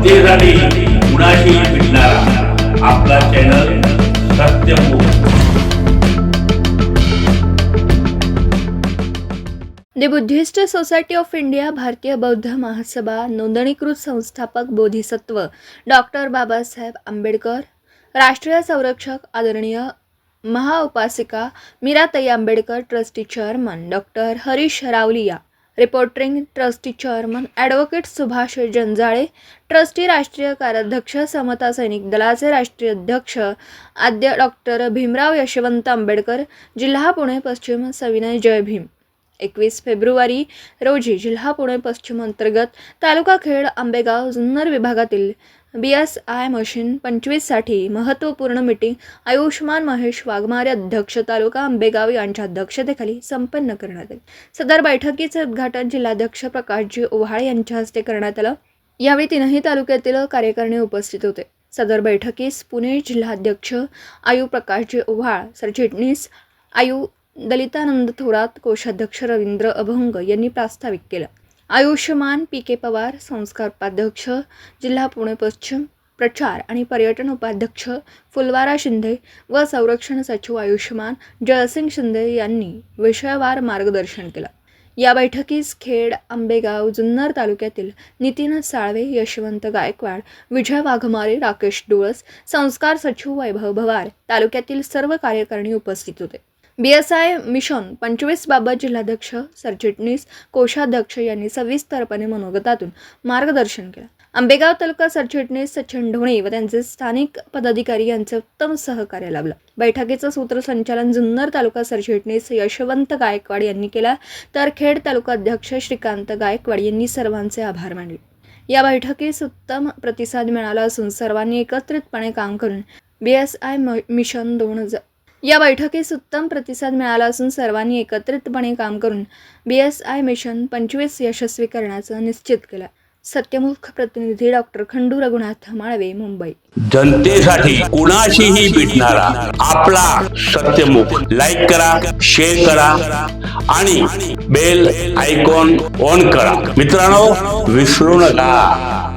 जनतेसाठी कुणाशी भेटणारा आपला channel Satyamukh. The Buddhist society of India Bharatiya Bauddha महासभा नोंदणीकृत संस्थापक बोधिसत्व डॉक्टर बाबासाहेब आंबेडकर, राष्ट्रीय संरक्षक आदरणीय महाउपासिका Meeratai Ambedkar, trustee chairman doctor Harish Rawalia, reporting trustee chairman advocate Subhash Janjale, trustee राष्ट्रीय कार्याध्यक्ष समता सैनिक दलाचे राष्ट्रीय अध्यक्ष आद्य डॉक्टर भीमराव यशवंत आंबेडकर, जिल्हा पुणे पश्चिम सविनय जय भीम। 21 फेब्रुवारी रोजी जिल्हा पुणे पश्चिम अंतर्गत तालुका खेड आंबेगाव जुन्नर विभागातील BSI मशीन 25 साठी महत्त्वपूर्ण मीटिंग आयुष्मान महेश वाघमारे अध्यक्ष तालुका आंबेगाव यांच्या अध्यक्षतेखाली संपन्न करण्यात आले। सदर बैठकीचे उद्घाटन जिल्हाध्यक्ष प्रकाशजी ओव्हाळे यांच्या हस्ते करण्यात आलं। यावेळी तीनही तालुक्यातील कार्यकर्ते उपस्थित होते। सदर बैठकीस पुणे जिल्हाध्यक्ष आयु प्रकाशजी ओव्हाळ, सरचिटणीस आयु दलितानंद थोरात, कोषाध्यक्ष रवींद्र अभंग यांनी प्रास्ताविक केलं। आयुष्मान PK पवार, संस्कार उपाध्यक्ष जिल्हा पुणे पश्चिम, प्रचार आणि पर्यटन उपाध्यक्ष फुलवारा शिंदे व संरक्षण सचिव आयुष्मान जयसिंग शिंदे यांनी विषयवार मार्गदर्शन केलं। या बैठकीस खेड, आंबेगाव, जुन्नर तालुक्यातील नितीन साळवे, यशवंत गायकवाड, विजय वाघमारे, राकेश डोळस, संस्कार सचिव वैभव भवार, तालुक्यातील सर्व कार्यकर्ते उपस्थित होते। BSI मिशन 25 बाबत जिल्हाध्यक्ष, सरचिटणीस, कोषाध्यक्ष यांनी सविस्तरपणे मनोगतातून मार्गदर्शन केलं। आंबेगाव तालुका सरचिटणीस सचिन ढोणे व त्यांचे स्थानिक पदाधिकारी यांचे उत्तम सहकार्य लाभलं। बैठकीचं सूत्रसंचालन जुन्नर तालुका सरचिटणीस यशवंत गायकवाड यांनी केला, तर खेड तालुका अध्यक्ष श्रीकांत गायकवाड यांनी सर्वांचे आभार मानले। या बैठकीस उत्तम प्रतिसाद मिळाला असून सर्वांनी एकत्रितपणे काम करून BSI मिशन 25 यशस्वी करण्याचं निश्चित केलं। सत्यमुख प्रतिनिधी डॉक्टर खंडू रघुनाथ माळवे, मुंबई। जनतेसाठी कुणाशीही भेटणारा आपला सत्यमुख। लाईक करा, शेअर करा आणि बेल आयकॉन ऑन करा। मित्रांनो, विसरू नका।